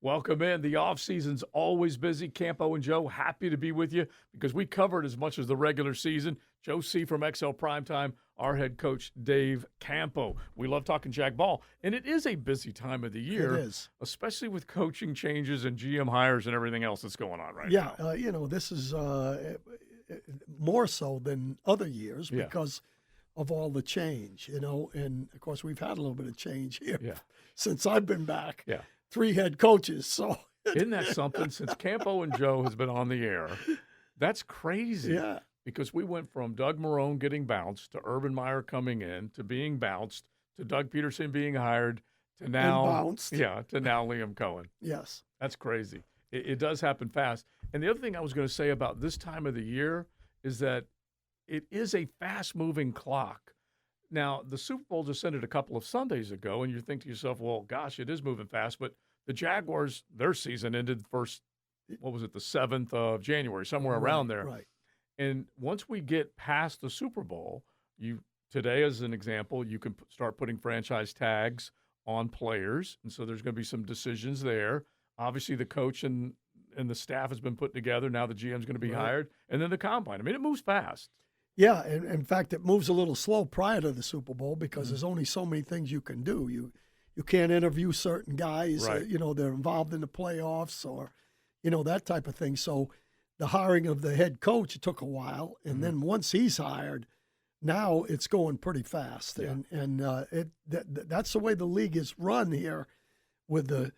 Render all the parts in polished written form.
Welcome in. The off-season's always busy. Campo and Joe, happy to be with you because we covered as much as the regular season. Joe C. from XL Primetime, our head coach, Dave Campo. We love talking Jag ball, and it is a busy time of the year. It is. Especially with coaching changes and GM hires and everything else that's going on right now. Yeah, this is more so than other years because of all the change, and, of course, we've had a little bit of change here since I've been back. Yeah. 3 head coaches. So isn't that something? Since Campo and Joe has been on the air, that's crazy. Yeah. Because we went from Doug Marrone getting bounced to Urban Meyer coming in to being bounced to Doug Peterson being hired to now bounced. Yeah, to now Liam Cohen. Yes. That's crazy. It does happen fast. And the other thing I was going to say about this time of the year is that it is a fast-moving clock. Now, the Super Bowl just ended a couple of Sundays ago, and you think to yourself, well, gosh, it is moving fast. But the Jaguars, their season ended the 7th of January, somewhere around there. Right. And once we get past the Super Bowl, today, as an example, you can start putting franchise tags on players. And so there's going to be some decisions there. Obviously, the coach and the staff has been put together. Now the GM's going to be hired. And then the combine. I mean, it moves fast. Yeah, and in fact, it moves a little slow prior to the Super Bowl because there's only so many things you can do. You can't interview certain guys, right. They're involved in the playoffs or, that type of thing. So the hiring of the head coach, it took a while. And then once he's hired, now it's going pretty fast. Yeah. And that's the way the league is run here with the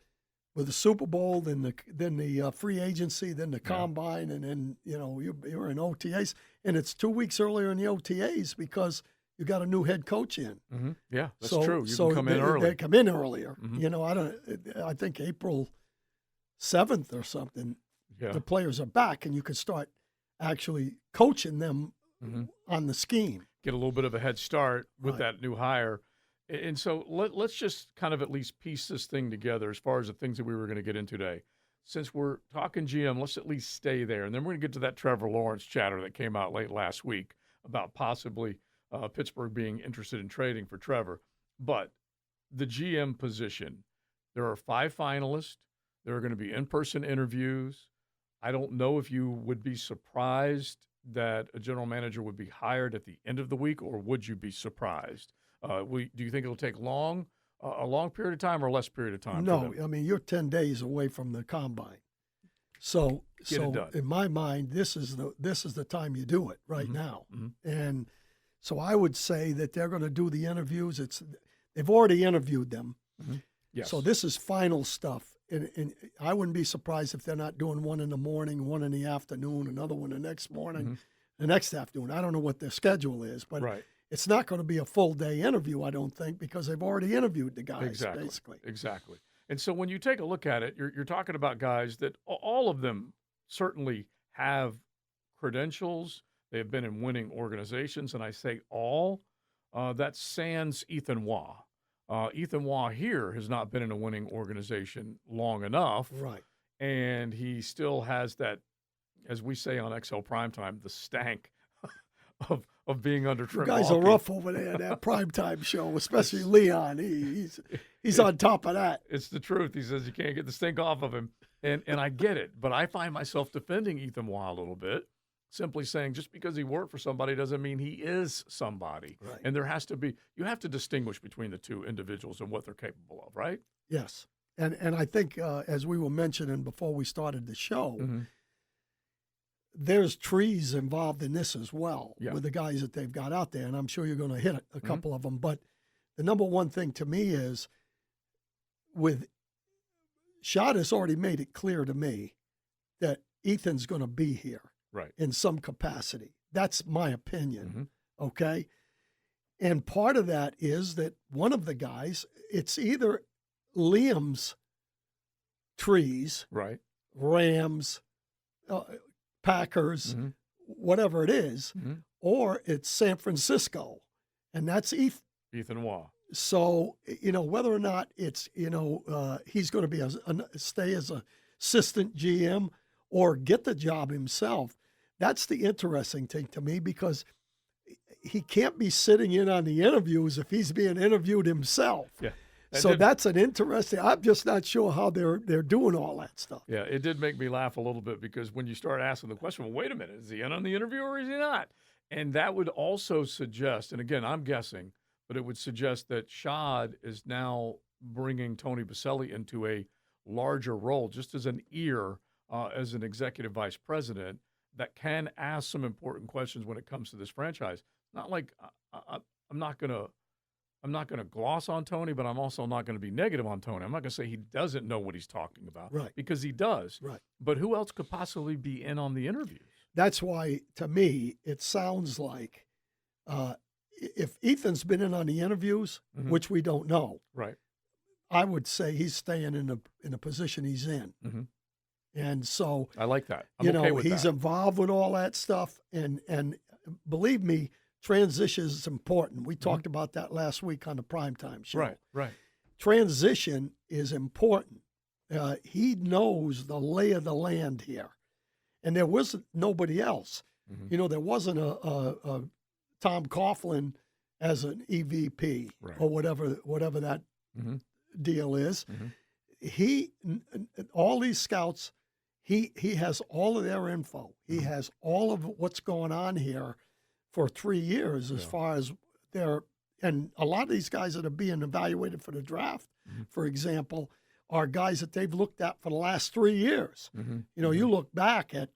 Super Bowl, then the free agency, then the combine, and then you're in OTAs, and it's 2 weeks earlier in the OTAs because you got a new head coach in. Mm-hmm. Yeah, that's true. You can come in early. They come in earlier. Mm-hmm. I think April 7th or something. Yeah. The players are back, and you can start actually coaching them on the scheme. Get a little bit of a head start with that new hire. And so let's just kind of at least piece this thing together as far as the things that we were going to get into today. Since we're talking GM, let's at least stay there. And then we're going to get to that Trevor Lawrence chatter that came out late last week about possibly Pittsburgh being interested in trading for Trevor. But the GM position, there are 5 finalists. There are going to be in-person interviews. I don't know if you would be surprised that a general manager would be hired at the end of the week, or would you be surprised? Do you think it'll take a long period of time or less period of time? No, I mean, you're 10 days away from the combine. So in my mind, this is the time you do it right now. Mm-hmm. And so I would say that they're going to do the interviews. They've already interviewed them. Mm-hmm. Yes. So this is final stuff. And I wouldn't be surprised if they're not doing one in the morning, one in the afternoon, another one the next morning, the next afternoon. I don't know what their schedule is, but it's not going to be a full-day interview, I don't think, because they've already interviewed the guys, basically. Exactly. And so when you take a look at it, you're talking about guys that all of them certainly have credentials. They have been in winning organizations, and I say all. That's sans Ethan Waugh. Ethan Waugh here has not been in a winning organization long enough. Right. And he still has that, as we say on XL Primetime, the stank of being under Trent. You guys are rough over there in that primetime show, especially Leon. He's on top of that. It's the truth. He says you can't get the stink off of him. And I get it. But I find myself defending Ethan Waugh a little bit, simply saying just because he worked for somebody doesn't mean he is somebody. Right. And you have to distinguish between the two individuals and what they're capable of, right? Yes. And I think, as we were mentioning before we started the show, there's trees involved in this as well with the guys that they've got out there. And I'm sure you're going to hit a couple of them. But the number one thing to me is Schott has already made it clear to me that Ethan's going to be here. Right. In some capacity. That's my opinion, okay? And part of that is that one of the guys, it's either Liam's trees, right, Rams, Packers, whatever it is, or it's San Francisco, and that's Ethan Waugh. So, whether or not it's, he's going to be stay as an assistant GM or get the job himself, that's the interesting thing to me, because he can't be sitting in on the interviews if he's being interviewed himself. Yeah. So that's an interesting. I'm just not sure how they're doing all that stuff. Yeah, it did make me laugh a little bit because when you start asking the question, well, wait a minute, is he in on the interview or is he not? And that would also suggest, and again, I'm guessing, but it would suggest that Shad is now bringing Tony Baselli into a larger role, just as an ear, as an executive vice president that can ask some important questions when it comes to this franchise. Not like I'm not gonna gloss on Tony, but I'm also not gonna be negative on Tony. I'm not gonna say he doesn't know what he's talking about, right? Because he does, right? But who else could possibly be in on the interviews? That's why, to me, it sounds like if Ethan's been in on the interviews, Mm-hmm. which we don't know, Right? I would say he's staying in the position he's in, Mm-hmm. and so I like that. I'm you okay know with he's that. involved with all that stuff, and believe me, transition is important. We talked about that last week on the primetime show. Right, right. Transition is important. He knows the lay of the land here, and there wasn't nobody else. Mm-hmm. You know, there wasn't a Tom Coughlin as an EVP Right. or whatever that Mm-hmm. deal is. Mm-hmm. He all these scouts, he has all of their info. He has all of what's going on here for 3 years as far as their, and a lot of these guys that are being evaluated for the draft, for example, are guys that they've looked at for the last 3 years. Mm-hmm. You know, you look back at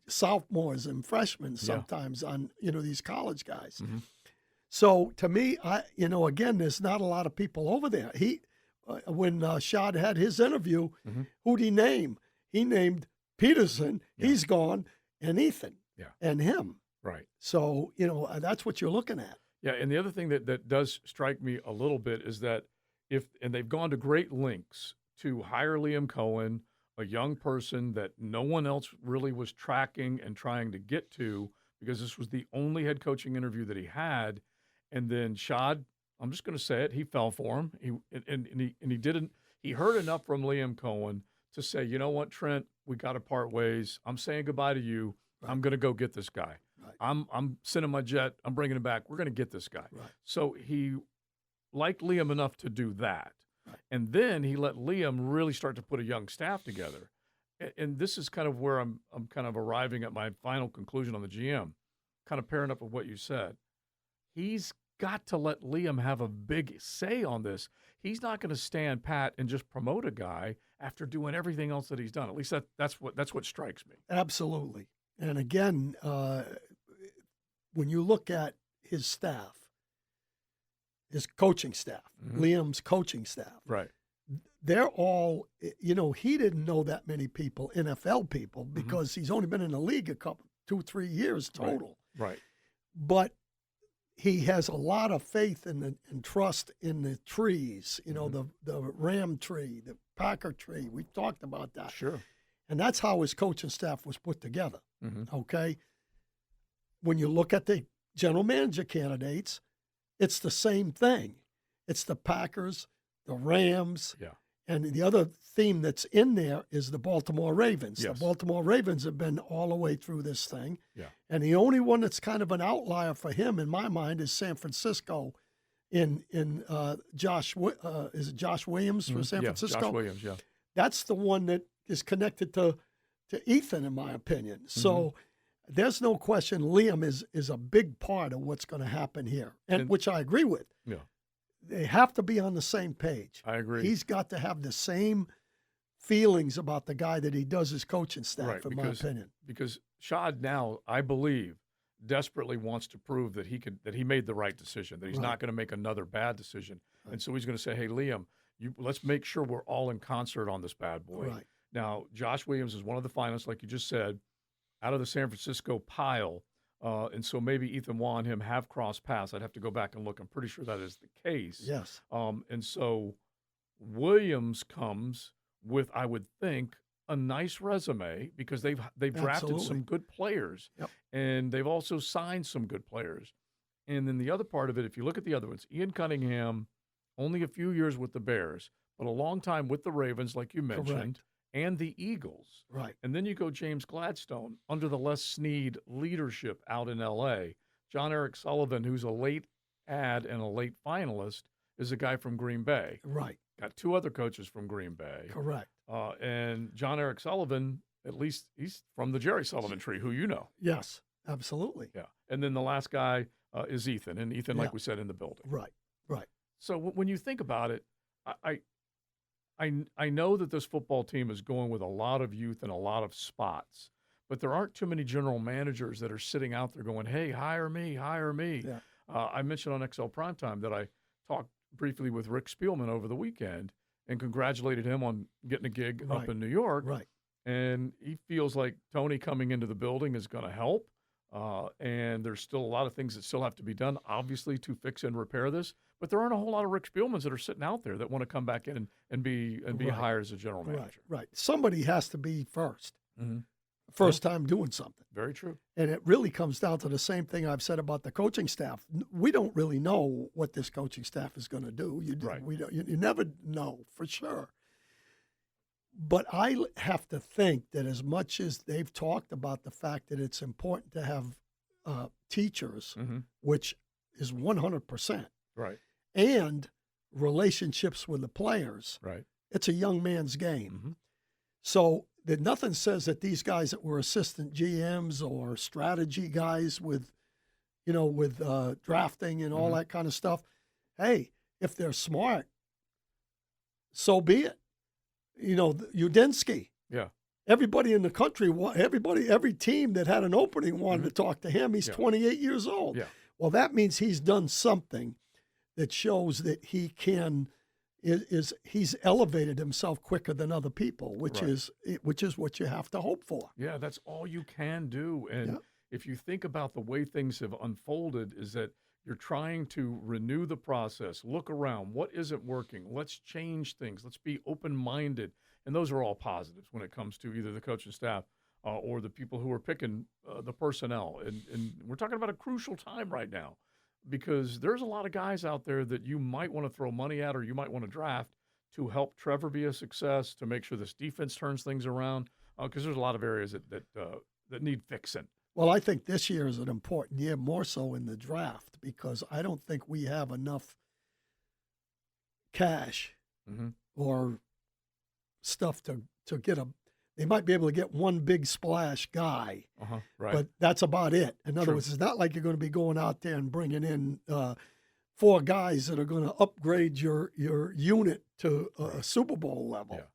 sophomores and freshmen sometimes on, you know, these college guys. Mm-hmm. So to me, again, there's not a lot of people over there. When Shad had his interview, who'd he name? He named Peterson. Yeah. He's gone, and Ethan, and him. Right. So that's what you're looking at. Yeah, and the other thing that does strike me a little bit is that and they've gone to great lengths to hire Liam Cohen, a young person that no one else really was tracking and trying to get to because this was the only head coaching interview that he had. And then Shad, I'm just going to say it, he fell for him. He didn't. He heard enough from Liam Cohen to say, you know what, Trent, we got to part ways. I'm saying goodbye to you. Right. I'm going to go get this guy. Right. I'm sending my jet. I'm bringing him back. We're going to get this guy. Right. So he liked Liam enough to do that. Right. And then he let Liam really start to put a young staff together. And this is kind of where I'm kind of arriving at my final conclusion on the GM, kind of pairing up with what you said. He's got to let Liam have a big say on this. He's not going to stand pat and just promote a guy after doing everything else that he's done. At least that's what strikes me. Absolutely. And again, when you look at his staff, his coaching staff, Liam's coaching staff, right? They're all, he didn't know that many people, NFL people, because he's only been in the league a couple, 2-3 years total. Right. But he has a lot of faith and trust in the trees, the Ram tree, the Packer tree. We've talked about that. Sure. And that's how his coaching staff was put together. Okay. When you look at the general manager candidates, it's the same thing. It's the Packers, the Rams, and the other theme that's in there is the Baltimore Ravens. Yes. The Baltimore Ravens have been all the way through this thing. Yeah. And the only one that's kind of an outlier for him, in my mind, is San Francisco. Is it Josh Williams for San Francisco? Josh Williams, yeah. That's the one that is connected to Ethan, in my opinion. So there's no question Liam is a big part of what's going to happen here, and which I agree with. Yeah. They have to be on the same page. I agree. He's got to have the same feelings about the guy that he does his coaching staff, in my opinion. Because Shad now, I believe, desperately wants to prove that he made the right decision, that he's not going to make another bad decision. Right. And so he's going to say, hey, Liam, let's make sure we're all in concert on this bad boy. Right. Now, Josh Williams is one of the finalists, like you just said, out of the San Francisco pile. And so maybe Ethan Waugh and him have crossed paths. I'd have to go back and look. I'm pretty sure that is the case. Yes. And so Williams comes with, I would think, a nice resume because they've drafted some good players. Yep. And they've also signed some good players. And then the other part of it, if you look at the other ones, Ian Cunningham, only a few years with the Bears, but a long time with the Ravens, like you mentioned. Correct. And the Eagles. Right. And then you go James Gladstone under the Les Snead leadership out in L.A. John Eric Sullivan, who's a late ad and a late finalist, is a guy from Green Bay. Right. Got 2 other coaches from Green Bay. Correct. And John Eric Sullivan, at least he's from the Jerry Sullivan tree, who you know. Yes, absolutely. Yeah. And then the last guy is Ethan. And Ethan, like Yeah. we said, in the building. Right. Right. So when you think about it, I know that this football team is going with a lot of youth and a lot of spots, but there aren't too many general managers that are sitting out there going, hey, hire me, hire me. Yeah. I mentioned on XL Primetime that I talked briefly with Rick Spielman over the weekend and congratulated him on getting a gig up in New York. Right. And he feels like Tony coming into the building is going to help. And there's still a lot of things that still have to be done, obviously, to fix and repair this. But there aren't a whole lot of Rick Spielmans that are sitting out there that want to come back in and be hired as a general manager. Right. Somebody has to be first. Mm-hmm. First time doing something. Very true. And it really comes down to the same thing I've said about the coaching staff. We don't really know what this coaching staff is going to do. You never know for sure. But I have to think that as much as they've talked about the fact that it's important to have teachers, which is 100%, right, and relationships with the players, right, it's a young man's game. Mm-hmm. So that nothing says that these guys that were assistant GMs or strategy guys with drafting and all that kind of stuff, hey, if they're smart, so be it. Udinski. Yeah. Everybody in the country, every team that had an opening wanted to talk to him. He's 28 years old. Yeah. Well, that means he's done something that shows that he can he's elevated himself quicker than other people, which is what you have to hope for. Yeah, that's all you can do. And if you think about the way things have unfolded, is that you're trying to renew the process, look around, what isn't working, let's change things, let's be open-minded. And those are all positives when it comes to either the coaching staff or the people who are picking the personnel. And we're talking about a crucial time right now because there's a lot of guys out there that you might want to throw money at or you might want to draft to help Trevor be a success, to make sure this defense turns things around, because there's a lot of areas that need fixing. Well, I think this year is an important year, more so in the draft, because I don't think we have enough cash or stuff to get they might be able to get one big splash guy, right. but that's about it. In other words, it's not like you're going to be going out there and bringing in 4 guys that are going to upgrade your unit to a Super Bowl level. Yeah.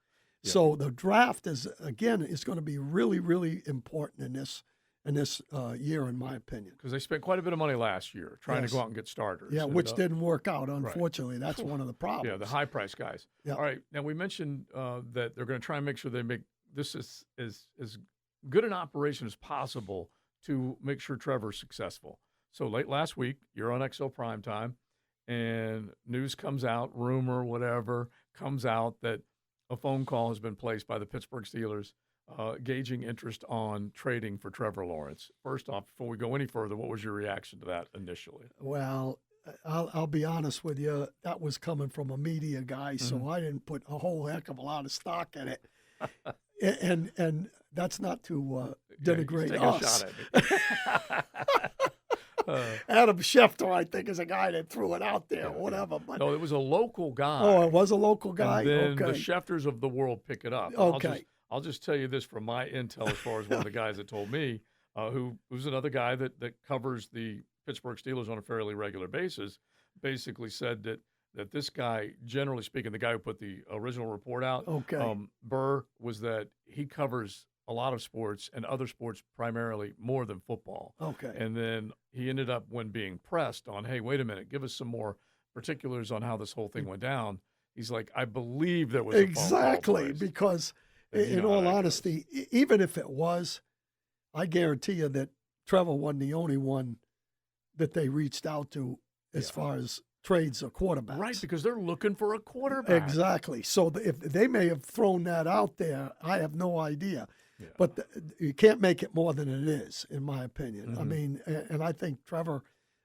Yeah. So the draft is going to be really, really important in this year, in my opinion. Because they spent quite a bit of money last year trying to go out and get starters. Yeah, and, which didn't work out, unfortunately. Right. That's one of the problems. Yeah, the high-price guys. Yeah. All right, now we mentioned that they're going to try and make sure they make this as good an operation as possible to make sure Trevor's successful. So late last week, you're on XL Primetime, and news comes out, rumor, whatever, comes out that a phone call has been placed by the Pittsburgh Steelers gauging interest on trading for Trevor Lawrence. First off, before we go any further, what was your reaction to that initially? Well, I'll be honest with you. That was coming from a media guy, so I didn't put a whole heck of a lot of stock in it. and that's not to denigrate us. A shot at me. Adam Schefter, I think, is a guy that threw it out there, whatever. But no, it was a local guy. Oh, it was a local guy? And then the Schefters of the world pick it up. Okay. I'll just tell you this from my intel as far as one of the guys that told me, who's another guy that covers the Pittsburgh Steelers on a fairly regular basis, basically said that this guy, generally speaking, the guy who put the original report out, Burr, was that he covers a lot of sports and other sports primarily more than football. Okay. And then he ended up, when being pressed on, hey, wait a minute, give us some more particulars on how this whole thing went down. He's like, I believe there was a phone call because in all honesty, even if it was, I guarantee you that Trevor wasn't the only one that they reached out to as far as trades or quarterbacks. Right, because they're looking for a quarterback. Exactly. So if they may have thrown that out there, I have no idea. Yeah. But you can't make it more than it is, in my opinion. I mean, and I think Trevor,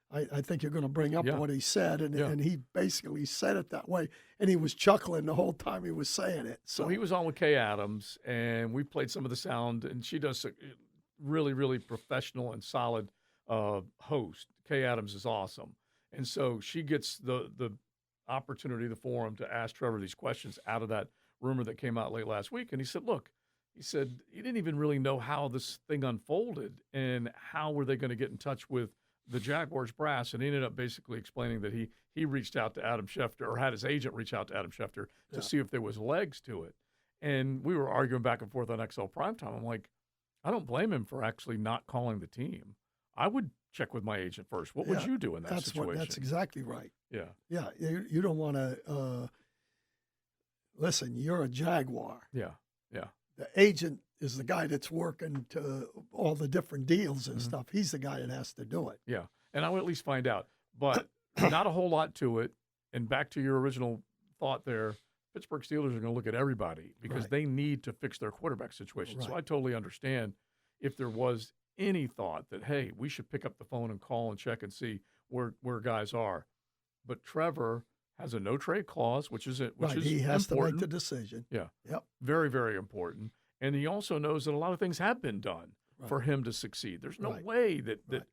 I think you're going to bring up what he said, and he basically said it that way, and he was chuckling the whole time he was saying it. So he was on with Kay Adams, and we played some of the sound, and she does a really, really professional and solid host. Kay Adams is awesome. And so she gets the opportunity, the forum, to ask Trevor these questions out of that rumor that came out late last week. And he said, look, he said he didn't even really know how this thing unfolded and how were they going to get in touch with the Jaguars brass. And he ended up basically explaining that he reached out to Adam Schefter, or had his agent reach out to Adam Schefter to see if there was legs to it. And we were arguing back and forth on XL Primetime. I'm like, I don't blame him for actually not calling the team. I would check with my agent first. What would you do in that situation? That's exactly right. Yeah. Yeah. You don't want to listen, you're a Jaguar. Yeah. Yeah. The agent is the guy that's working to all the different deals and stuff. He's the guy that has to do it. Yeah. And I would at least find out. But not a whole lot to it. And back to your original thought there, Pittsburgh Steelers are going to look at everybody because they need to fix their quarterback situation. So I totally understand if there was any thought that, hey, we should pick up the phone and call and check and see where guys are. But Trevor has a no-trade clause, which is he has important. to make the decision. Yeah. Yep. Very, very important. And he also knows that a lot of things have been done for him to succeed. There's no way that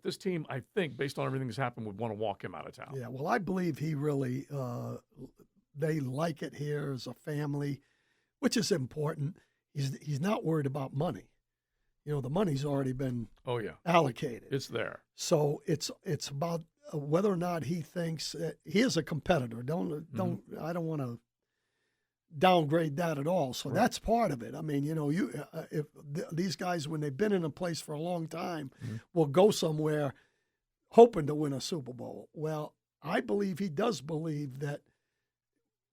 this team, I think, based on everything that's happened, would want to walk him out of town. Yeah, well, I believe he really they like it here as a family, which is important. He's not worried about money. You know, the money's already been allocated. It's there. So it's about whether or not he thinks that he is a competitor. I don't want to downgrade that at all. So that's part of it. I mean, you know, these guys, when they've been in a place for a long time, will go somewhere hoping to win a Super Bowl. Well, I believe he does believe that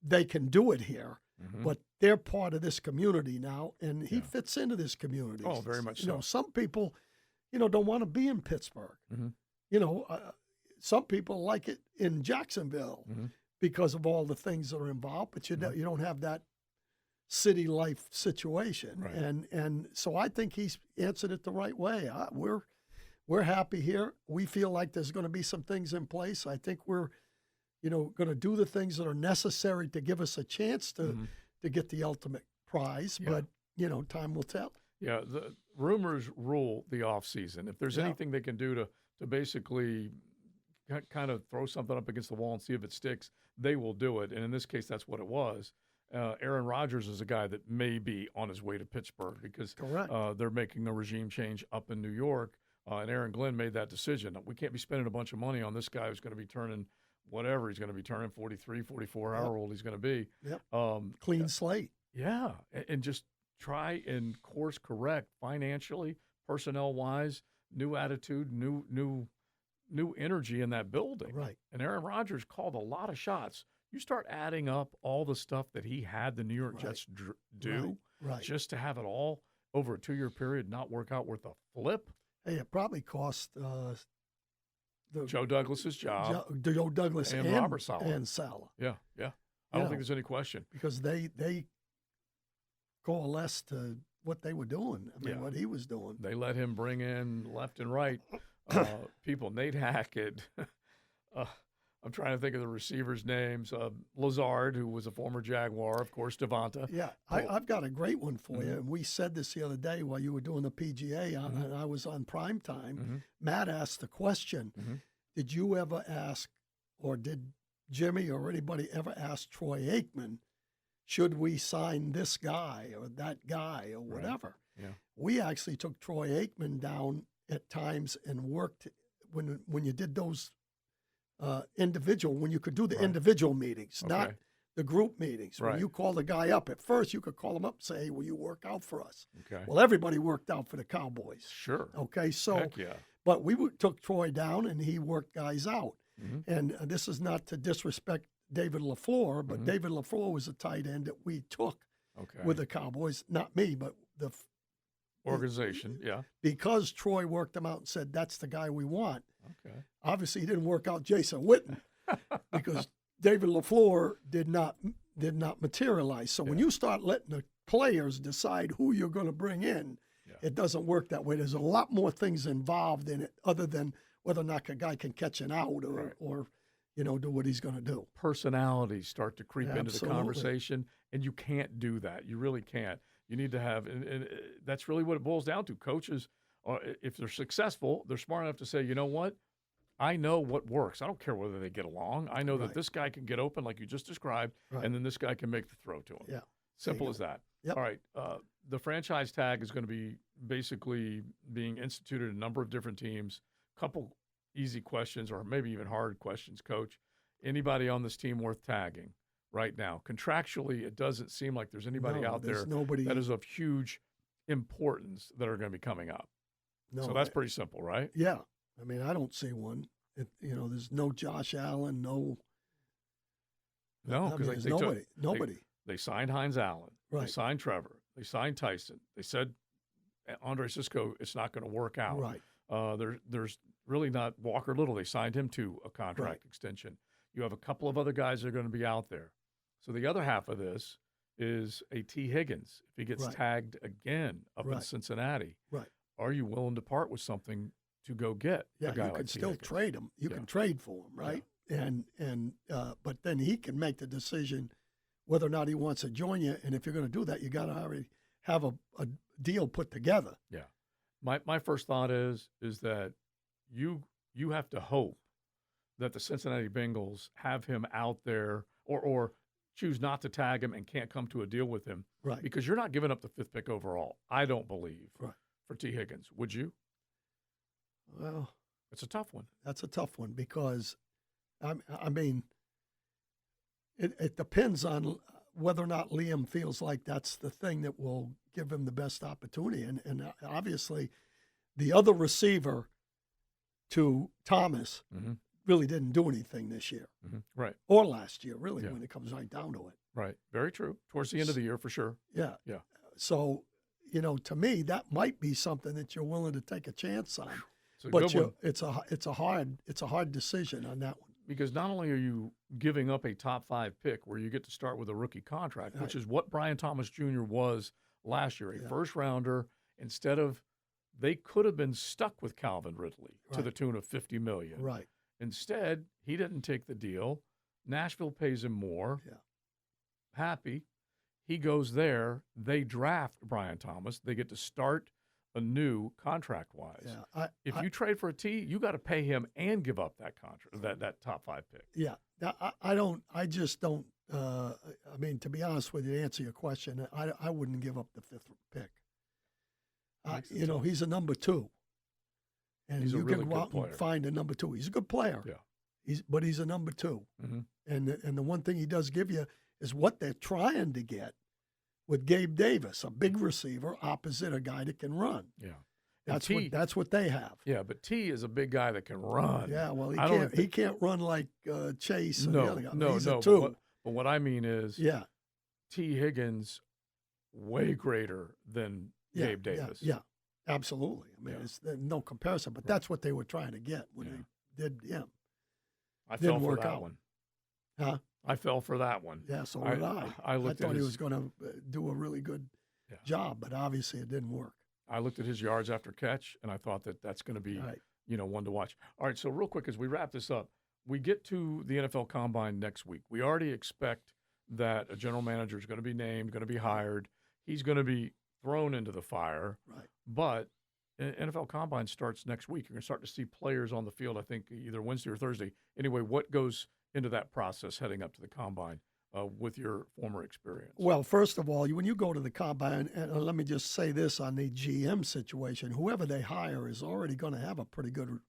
they can do it here, but they're part of this community now, and he fits into this community. Oh, very much so. You know, some people, don't want to be in Pittsburgh. You know, some people like it in Jacksonville because of all the things that are involved, but you don't have that city life situation. Right. And so I think he's answered it the right way. We're happy here. We feel like there's going to be some things in place. I think we're, going to do the things that are necessary to give us a chance to get the ultimate prize. Yeah. But, time will tell. Yeah, the rumors rule the offseason. If there's anything they can do to basically kind of throw something up against the wall and see if it sticks, they will do it. And in this case, that's what it was. Aaron Rodgers is a guy that may be on his way to Pittsburgh because they're making the regime change up in New York. And Aaron Glenn made that decision. We can't be spending a bunch of money on this guy who's going to be turning whatever he's going to be turning, 43, 44, however old he's going to be. Yep. Clean slate. Yeah, and just try and course correct financially, personnel-wise, new attitude, new energy in that building. Right. And Aaron Rodgers called a lot of shots. You start adding up all the stuff that he had the New York Jets do just to have it all over a 2-year period not work out worth a flip. Hey, it probably cost Joe Douglas's job. Joe Douglas and Robert Saleh. And Saleh. Yeah. I don't think there's any question. Because they coalesced to what they were doing. I mean, what he was doing. They let him bring in left and right people. Nate Hackett. I'm trying to think of the receivers' names. Lazard, who was a former Jaguar, of course, Devonta. Yeah, I've got a great one for you. And we said this the other day while you were doing the PGA, and I was on primetime. Matt asked the question, did you ever ask, or did Jimmy or anybody ever ask Troy Aikman, should we sign this guy or that guy or whatever? Yeah. We actually took Troy Aikman down at times and worked when you did those individual, when you could do the individual meetings, not the group meetings. When you call the guy up, at first you could call him up and say, hey, will you work out for us? Okay. Well, everybody worked out for the Cowboys. Sure. Okay, so, Heck yeah. but we took Troy down and he worked guys out. And this is not to disrespect David LaFleur, but David LaFleur was a tight end that we took with the Cowboys, not me, but the organization, because Troy worked him out and said, that's the guy we want. Okay. Obviously, he didn't work out Jason Witten because David LaFleur did not materialize. So when you start letting the players decide who you're going to bring in, it doesn't work that way. There's a lot more things involved in it other than whether or not a guy can catch an out or do what he's going to do. Personalities start to creep into the conversation, and you can't do that. You really can't. You need to have, and that's really what it boils down to. Coaches, if they're successful, they're smart enough to say, you know what, I know what works. I don't care whether they get along. I know that Right. this guy can get open like you just described, Right. and then this guy can make the throw to him. Yeah. Simple as that. Yep. All right. The franchise tag is going to be basically being instituted in a number of different teams. Couple easy questions or maybe even hard questions, Coach. Anybody on this team worth tagging right now? Contractually, it doesn't seem like there's anybody out there that is of huge importance that are going to be coming up. No, so that's pretty simple, right? Yeah. I mean, I don't see one. There's no Josh Allen, no. No, because nobody. They signed Hines Allen. Right. They signed Trevor. They signed Tyson. They said Andre Sisco, it's not going to work out. Right. There's really not Walker Little. They signed him to a contract extension. You have a couple of other guys that are going to be out there. So the other half of this is a T. Higgins. If he gets tagged again up in Cincinnati, are you willing to part with something to go get a guy you like can T. still Higgins? trade him. You can trade for him, right? Yeah. But then he can make the decision whether or not he wants to join you. And if you're going to do that, you got to already have a deal put together. Yeah. My first thought is that you have to hope that the Cincinnati Bengals have him out there or choose not to tag him and can't come to a deal with him. Right. Because you're not giving up the 5th pick overall, I don't believe, for T. Higgins. Would you? Well, it's a tough one. That's a tough one because, I mean, it depends on whether or not Liam feels like that's the thing that will give him the best opportunity. And obviously, the other receiver to Thomas really didn't do anything this year. Right. Or last year, really, when it comes right down to it. Right. Very true. Towards the end of the year, for sure. Yeah. Yeah. So, to me, that might be something that you're willing to take a chance on. But it's a hard decision on that one. Because not only are you giving up a top 5 pick where you get to start with a rookie contract, which is what Brian Thomas Jr. was last year, a first rounder, instead of they could have been stuck with Calvin Ridley to the tune of $50 million. Right. Instead, he didn't take the deal. Nashville pays him more. Yeah. Happy. He goes there. They draft Brian Thomas. They get to start anew contract-wise. Yeah. If you trade for a T, you got to pay him and give up that contract, that top 5 pick. Yeah. I just don't. I mean, to be honest with you, to answer your question, I wouldn't give up the 5th pick. He's a number 2. And he's you a really can go out and find a number 2. He's a good player. Yeah. But he's a number 2. And the one thing he does give you is what they're trying to get with Gabe Davis, a big receiver opposite a guy that can run. Yeah. That's what they have. Yeah, but T is a big guy that can run. Yeah, well, he can't run like Chase and the other guy. No, he's no. a 2. But what I mean is T. Higgins way greater than Gabe Davis. Yeah, absolutely. I mean, there's no comparison, but that's what they were trying to get when they did him. I fell for that one. Huh? I fell for that one. Yeah, so did I. I thought he was going to do a really good job, but obviously it didn't work. I looked at his yards after catch, and I thought that's going to be, one to watch. All right, so real quick as we wrap this up, we get to the NFL Combine next week. We already expect that a general manager is going to be named, going to be hired. He's going to be thrown into the fire. Right. But NFL Combine starts next week. You're going to start to see players on the field, I think, either Wednesday or Thursday. Anyway, what goes into that process heading up to the Combine with your former experience? Well, first of all, when you go to the Combine, and let me just say this on the GM situation, whoever they hire is already going to have a pretty good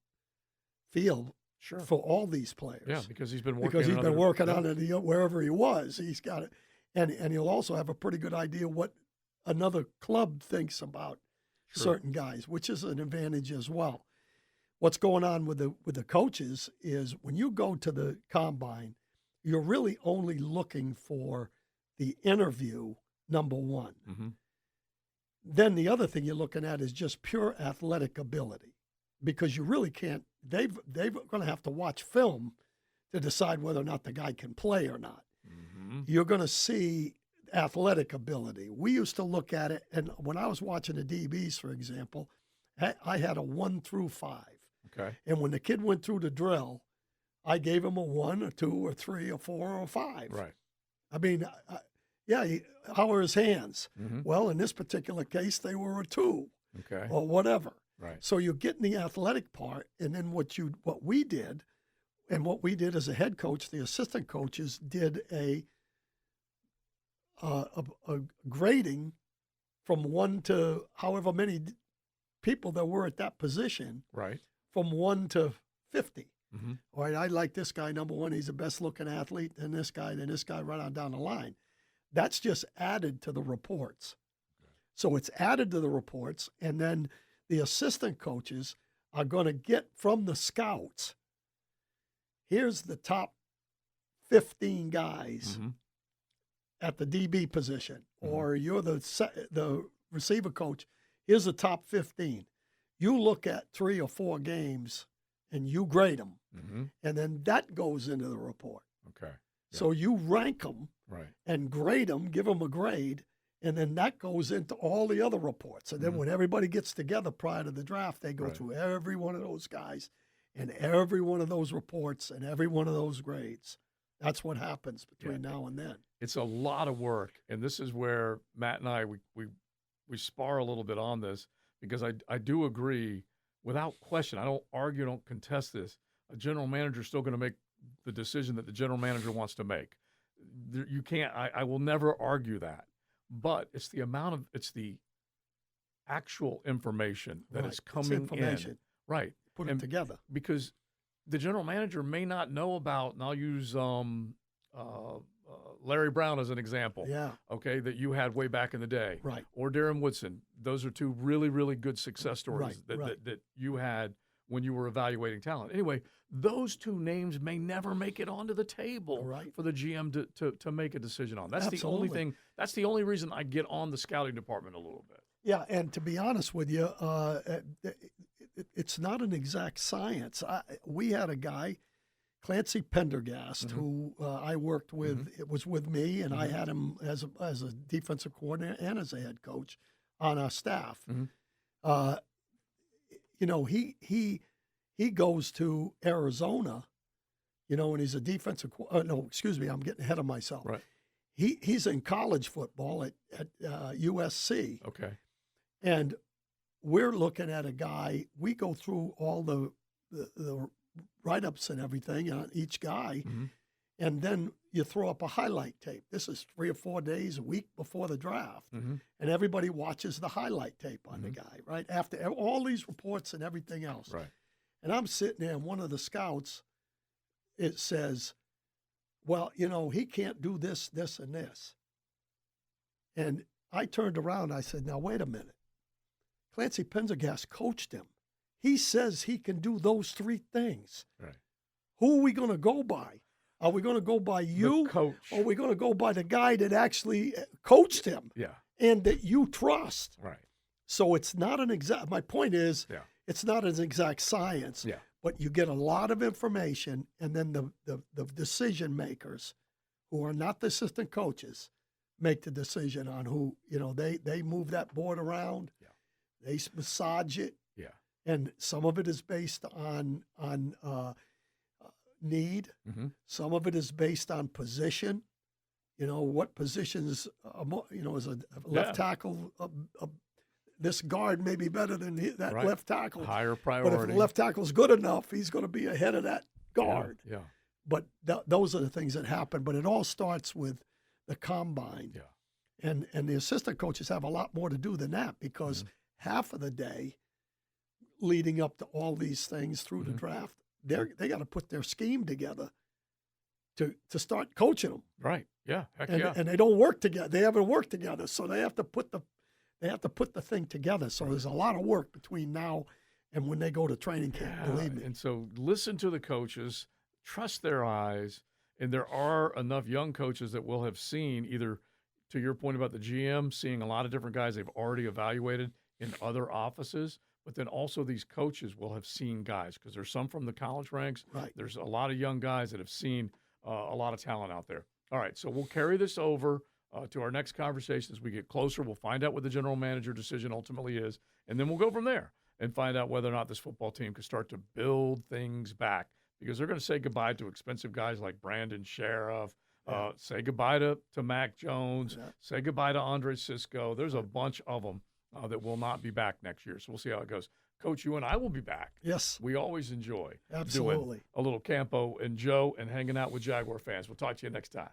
feel for all these players. Yeah, because he's been working on it wherever he was. He's got it. And he'll also have a pretty good idea what another club thinks about certain guys, which is an advantage as well. What's going on with the coaches is when you go to the Combine, you're really only looking for the interview, number one. Mm-hmm. Then the other thing you're looking at is just pure athletic ability, because you really can't. They're going to have to watch film to decide whether or not the guy can play or not. Mm-hmm. You're going to see athletic ability. We used to look at it, and when I was watching the DBs, for example, I had a 1 through 5. Okay. And when the kid went through the drill, I gave him a 1, a 2, or 3, or 4, or 5. Right. I mean, how are his hands? Mm-hmm. Well, in this particular case, they were a 2. Okay. Or whatever. Right. So you're getting the athletic part, and then what we did as a head coach, the assistant coaches did a grading from 1 to however many people there were at that position, Right. from 1 to 50. Mm-hmm. All right, I like this guy, number one, he's the best looking athlete, and this guy, right on down the line. That's just added to the reports. So it's added to the reports, and then the assistant coaches are going to get from the scouts, here's the top 15 guys Mm-hmm. at the DB position, Mm-hmm. or you're the receiver coach, here's the top 15. You look at 3 or 4 games and you grade them, Mm-hmm. and then that goes into the report. Okay. Yeah. So you rank them Right. and grade them, give them a grade, and then that goes into all the other reports. And then when everybody gets together prior to the draft, they go Right. through every one of those guys and every one of those reports and every one of those grades. That's what happens between now and then. It's a lot of work, and this is where Matt and I we spar a little bit on this, because I do agree, without question. I don't argue, don't contest this. A general manager is still going to make the decision that the general manager wants to make. You can't. I will never argue that, but it's the actual information that Right. is It's coming information. in. Right. Put And it together. because the general manager may not know about, and I'll use Larry Brown as an example. Yeah. Okay, that you had way back in the day. Right. Or Darren Woodson. Those are 2 really, really good success stories Right. that you had when you were evaluating talent. Anyway, those 2 names may never make it onto the table Right. for the GM to make a a on. That's the only Absolutely. thing. That's the only reason I get on the scouting department a little bit. Yeah, and to be honest with you, it's not an exact science. We had a guy, Clancy Pendergast, who I worked with. It was with me, and I had him as a defensive coordinator and as a head coach on our staff. He goes to Arizona, and he's a defensive. No, excuse me, I'm getting ahead of myself. Right. He's in college football at USC. Okay. And we're looking at a guy, we go through all the write-ups and everything on each guy, and then you throw up a highlight tape. This is 3 or 4 days, a week before the draft, and everybody watches the highlight tape on the guy, right? After all these reports and everything else. Right. And I'm sitting there, and one of the scouts, it says, well, he can't do this, this, and this. And I turned around, I said, now, wait a minute. Clancy Pendergast coached him. He says he can do those 3 things. Right. Who are we going to go by? Are we going to go by you? The coach. Or are we going to go by the guy that actually coached him Yeah. and that you trust? Right. So it's not an exact, my point is, Yeah. it's not an exact science, Yeah. but you get a lot of information, and then the decision makers, who are not the assistant coaches, make the decision on who, they move that board around. Yeah. They massage it. Yeah. And some of it is based on need. Some of it is based on position. What positions, as a left tackle, this guard may be better than that Right. left tackle. Higher But priority. if the left tackle's good enough, he's going to be ahead of that guard. Yeah. But those are the things that happen. But it all starts with the combine. Yeah. And the assistant coaches have a lot more to do than that, because half of the day leading up to all these things through the draft, they got to put their scheme together to start coaching them. Right. Yeah. Heck And, yeah. and they don't work together. They haven't worked together, so they have to put the thing together. So there's a lot of work between now and when they go to training camp. Believe me. And so listen to the coaches, trust their eyes, and there are enough young coaches that will have seen, either to your point about the GM, seeing a lot of different guys they've already evaluated in other offices, but then also these coaches will have seen guys, because there's some from the college ranks. Right. There's a lot of young guys that have seen a lot of talent out there. All right, so we'll carry this over to our next conversation as we get closer. We'll find out what the general manager decision ultimately is, and then we'll go from there and find out whether or not this football team can start to build things back, because they're going to say goodbye to expensive guys like Brandon Sheriff, say goodbye to Mac Jones, say goodbye to Andre Sisco. There's a bunch of them that will not be back next year, so we'll see how it goes. Coach, you and I will be back. Yes, We always enjoy absolutely. doing a little Campo and Joe and hanging out with Jaguar fans. We'll talk to you next time.